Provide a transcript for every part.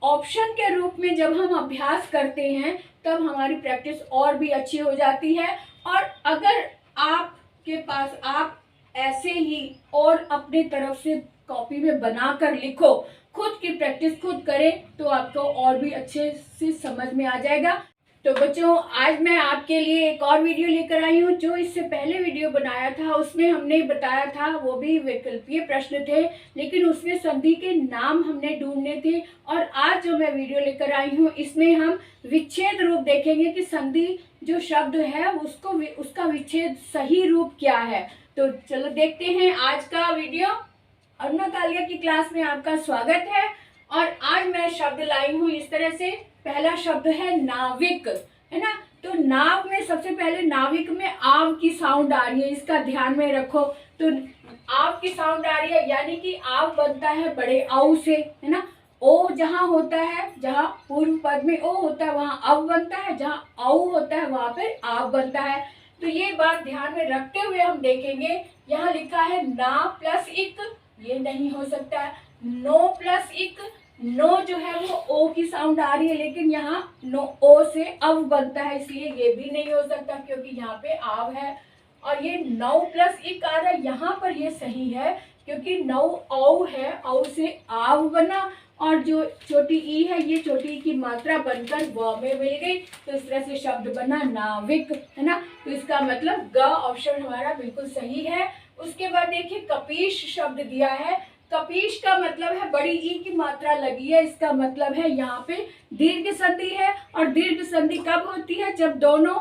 Option के रूप में जब हम अभ्यास करते हैं तब हमारी प्रैक्टिस और भी अच्छी हो जाती है। और अगर आपके पास आप ऐसे ही और अपने तरफ से कॉपी में बनाकर लिखो, खुद की प्रैक्टिस खुद करें, तो आपको और भी अच्छे से समझ में आ जाएगा। तो बच्चों, आज मैं आपके लिए एक और वीडियो लेकर आई हूँ। जो इससे पहले वीडियो बनाया था उसमें हमने बताया था, वो भी वैकल्पिकीय प्रश्न थे, लेकिन उसमें संधि के नाम हमने ढूंढने थे। और आज जो मैं वीडियो लेकर आई हूँ इसमें हम विच्छेद रूप देखेंगे कि संधि जो शब्द है उसका विच्छेद सही रूप क्या है। तो चलो देखते हैं आज का वीडियो। अरुणा कालिया की क्लास में आपका स्वागत है। और आज मैं शब्द लाई हूँ इस तरह से। पहला शब्द है नाविक, है ना। तो नाव में सबसे पहले नाविक में आव की साउंड आ रही है, इसका ध्यान में रखो। तो आव की साउंड आ रही है, यानी कि आव बनता है बड़े औ से, है ना। ओ जहाँ होता है, जहाँ पूर्व पद में ओ होता है वहाँ अव बनता है, जहाँ औ होता है वहाँ पे आव बनता है। तो ये बात ध्यान में रखते हुए हम देखेंगे। यहाँ लिखा है ना प्लस इक, ये नहीं हो सकता है। नो प्लस इक, नो जो है वो ओ की साउंड आ रही है, लेकिन यहाँ नो ओ से अव बनता है, इसलिए ये भी नहीं हो सकता क्योंकि यहाँ पे आव है। और ये नौ प्लस इक आ रहा है, यहाँ पर ये सही है क्योंकि नौ औ है, औ से आव बना। और जो छोटी ई है, ये छोटी ई की मात्रा बनकर व में मिल गई, तो इस तरह से शब्द बना नाविक, है ना। तो इसका मतलब ग ऑप्शन हमारा बिल्कुल सही है। उसके बाद देखिए कपीश शब्द दिया है। कपीश का मतलब है बड़ी ई की मात्रा लगी है, इसका मतलब है यहाँ पे दीर्घ संधि है। और दीर्घ संधि कब होती है? जब दोनों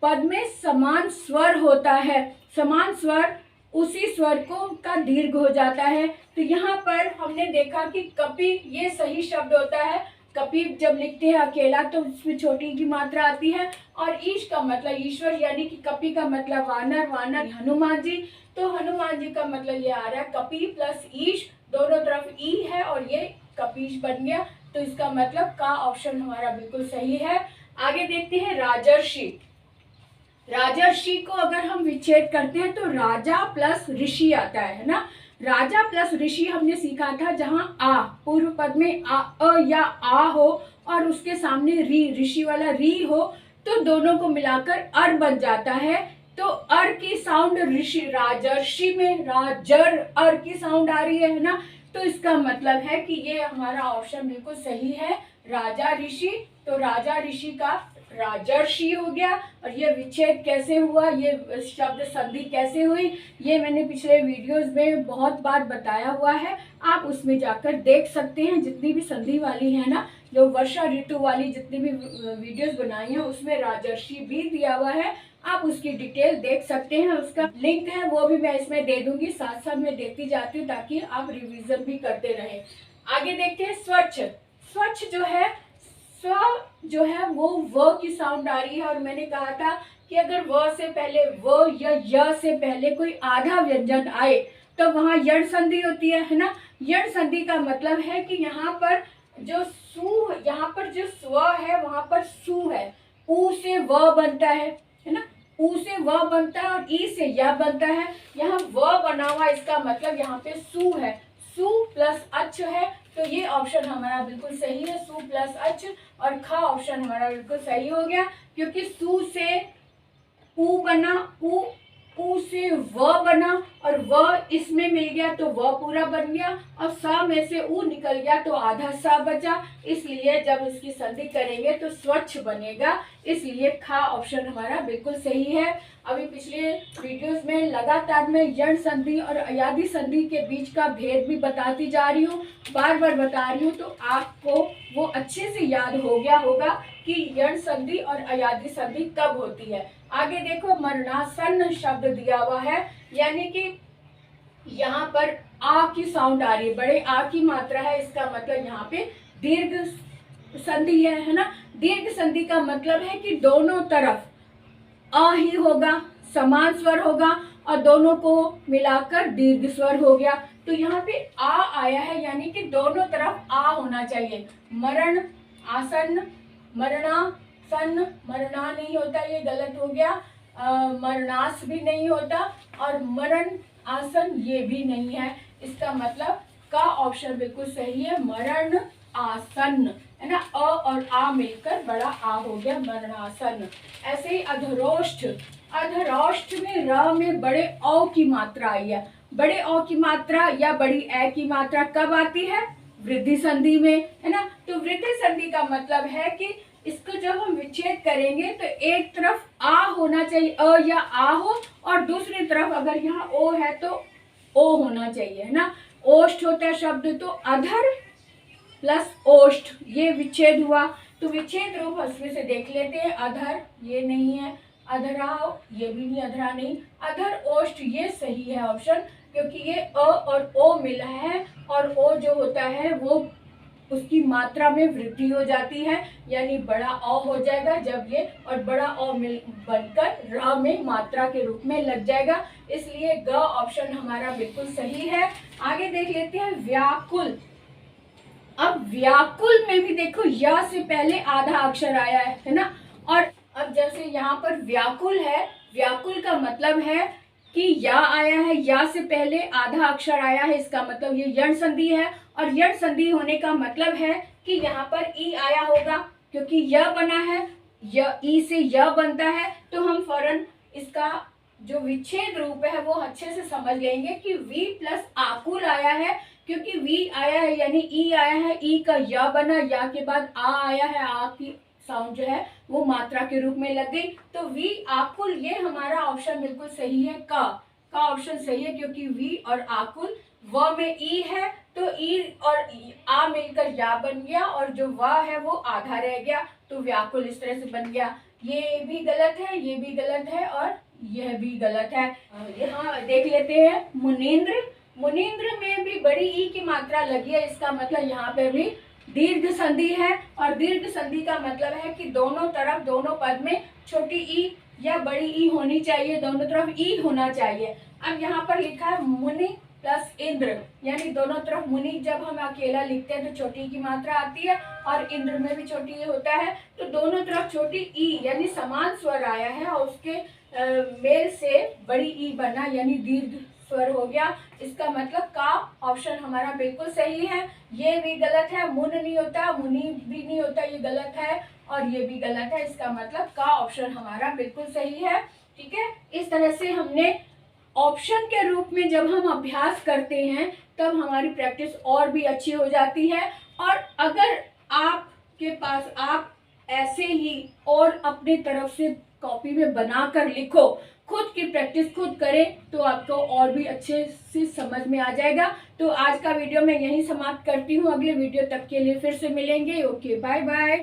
पद में समान स्वर होता है, समान स्वर, उसी स्वर को का दीर्घ हो जाता है। तो यहाँ पर हमने देखा कि कपि ये सही शब्द होता है। कपि जब लिखते हैं अकेला तो उसमें छोटी की मात्रा आती है। और ईश का मतलब ईश्वर, यानी कि कपि का मतलब वानर, वानर हनुमान जी। तो हनुमान जी का मतलब ये आ रहा है कपि प्लस ईश, दोनों तरफ ई है और ये कपीश बन गया। तो इसका मतलब का ऑप्शन हमारा बिल्कुल सही है। आगे देखते हैं राजर्षि। राजर्षि को अगर हम विच्छेद करते हैं तो राजा प्लस ऋषि आता है ना। राजा प्लस ऋषि हमने सीखा था, जहां आ पूर्व पद में आ अ या आ हो और उसके सामने री, ऋषि वाला री हो, तो दोनों को मिलाकर अर बन जाता है। तो अर की साउंड ऋषि राजर्षि में राजर अर की साउंड आ रही है ना। तो इसका मतलब है कि ये हमारा ऑप्शन बिल्कुल सही है, राजा ऋषि। तो राजा ऋषि का राजर्षि हो गया। और ये विच्छेद कैसे हुआ, ये शब्द संधि कैसे हुई, ये मैंने पिछले वीडियोस में बहुत बार बताया हुआ है, आप उसमें जाकर देख सकते हैं। जितनी भी संधि वाली है ना, जो वर्षा ऋतु वाली जितनी भी वीडियोस बनाई हैं उसमें राजर्षि भी दिया हुआ है, आप उसकी डिटेल देख सकते हैं। उसका लिंक है वो भी मैं इसमें दे दूंगी, साथ साथ मैं देती जाती हूँ ताकि आप रिवीजन भी करते रहें। आगे देखते हैं स्वच्छ। स्वच्छ जो है, स्व जो है वो व की साउंड आ रही है। और मैंने कहा था कि अगर व से पहले व या य से पहले कोई आधा व्यंजन आए तो वहां यण संधि होती है ना। यण संधि का मतलब है कि यहाँ पर जो सु, यहाँ पर जो स्व है वहां पर सु है, उ से व बनता है ना। उ से व बनता है और ई से या बनता है। यहाँ व बना हुआ, इसका मतलब यहाँ पे सु है, सु प्लस अच है। तो ये ऑप्शन हमारा बिल्कुल सही है, सु प्लस अच। और ख ऑप्शन हमारा बिल्कुल सही हो गया क्योंकि सु से उ बना, उ से व बना और व इसमें मिल गया तो व पूरा बन गया। और स में से उ निकल गया तो आधा स बचा, इसलिए जब इसकी संधि करेंगे तो स्वच्छ बनेगा। इसलिए खा ऑप्शन हमारा बिल्कुल सही है। अभी पिछले वीडियोस में लगातार मैं यण संधि और अयादि संधि के बीच का भेद भी बताती जा रही हूँ, बार बार बता रही हूँ, तो आपको वो अच्छे से याद हो गया होगा कि यण संधि और अयादि संधि कब होती है। आगे देखो मरणासन शब्द दिया हुआ है, यानी कि यहाँ पर आ की साउंड आ रही है, बड़े आ की मात्रा है, इसका मतलब यहाँ पे दीर्घ संधि है ना। दीर्घ संधि का मतलब है कि दोनों तरफ अ ही होगा, समान स्वर होगा और दोनों को मिलाकर दीर्घ स्वर हो गया। तो यहाँ पे आ आया है, यानी कि दोनों तरफ आ होना चाहिए। मरण आसन, मरणा सन, मरणा नहीं होता, ये गलत हो गया। मरणास भी नहीं होता और मरण आसन ये भी नहीं है। इसका मतलब का ऑप्शन बिल्कुल सही है, मरण आसन, है ना, अ और आ मिलकर बड़ा आ हो गया मरणासन। ऐसे ही अधरोष्ठ, अधरोष्ठ में र में बड़े औ की मात्रा आई है। बड़े औ की मात्रा या बड़ी ए की मात्रा कब आती है? वृद्धि संधि में, है ना। तो वृद्धि संधि का मतलब है कि इसको जब हम विच्छेद करेंगे तो एक तरफ आ होना चाहिए, अ या आ हो, और दूसरी तरफ अगर यहाँ ओ है तो ओ होना चाहिए, है ना। ओष्ठ होता है शब्द, तो अधर प्लस ओष्ठ, ये विच्छेद हुआ। तो विच्छेद रूप हस्वी से देख लेते हैं। अधर ये नहीं है, अधरा ये भी नहीं, अधरा नहीं, अधर ओष्ठ ये सही है ऑप्शन, क्योंकि ये अ और ओ मिला है, और ओ जो होता है वो उसकी मात्रा में वृद्धि हो जाती है, यानी बड़ा अ हो जाएगा जब ये, और बड़ा अ मिल बनकर र में मात्रा के रूप में लग जाएगा, इसलिए ग ऑप्शन हमारा बिल्कुल सही है। आगे देख लेते हैं व्याकुल। अब व्याकुल में भी देखो या से पहले आधा अक्षर आया है ना। और अब जैसे यहाँ पर व्याकुल है, व्याकुल का मतलब है कि या आया है, या से पहले आधा अक्षर आया है, इसका मतलब ये यण संधि है। और यण संधि होने का मतलब है कि यहाँ पर ई आया होगा, क्योंकि य बना है, य ई से य बनता है, तो हम फौरन इसका जो विच्छेद रूप है वो अच्छे से समझ लेंगे कि वी प्लस आकुल आया है, क्योंकि वी आया है यानी ई आया है, ई का या बना, या के बाद आ आया है, आ की साउंड जो है वो मात्रा के रूप में लग गई, तो वी आकुल ये हमारा ऑप्शन बिल्कुल सही है। का ऑप्शन सही है, क्योंकि वी और आकुल, व में ई है तो ई और आ मिलकर या बन गया, और जो व है वो आधा रह गया, तो व्याकुल इस तरह से बन गया। ये भी गलत है, ये भी गलत है, और यह भी गलत है। यहाँ देख लेते हैं मुनीन्द्र। मुनीन्द्र में भी बड़ी ई की मात्रा लगी है, इसका मतलब यहाँ पे भी दीर्घ संधि है, और दीर्घ संधि का मतलब है कि दोनों तरफ, दोनों पद में छोटी ई या बड़ी ई होनी चाहिए, दोनों तरफ ई होना चाहिए। अब यहाँ पर लिखा है मुनि प्लस इंद्र, यानी दोनों तरफ मुनि जब हम अकेला लिखते हैं तो छोटी की मात्रा आती है, और इंद्र में भी छोटी ई होता है, तो दोनों तरफ छोटी ई यानी समान स्वर आया है, और उसके मेल से बड़ी ई बना, यानी दीर्घ स्वर हो गया। इसका मतलब का ऑप्शन हमारा बिल्कुल सही है। ये भी गलत है, मुन नहीं होता, मुनि भी नहीं होता, ये गलत है, और ये भी गलत है, इसका मतलब का ऑप्शन हमारा बिल्कुल सही है। ठीक है, इस तरह से हमने ऑप्शन के रूप में जब हम अभ्यास करते हैं तब हमारी प्रैक्टिस और भी अच्छी हो जाती है। और अगर आपके पास आप ऐसे ही और अपनी तरफ से कॉपी में बनाकर लिखो, खुद की प्रैक्टिस खुद करें, तो आपको और भी अच्छे से समझ में आ जाएगा। तो आज का वीडियो मैं यहीं समाप्त करती हूँ, अगले वीडियो तक के लिए फिर से मिलेंगे। Okay, bye bye.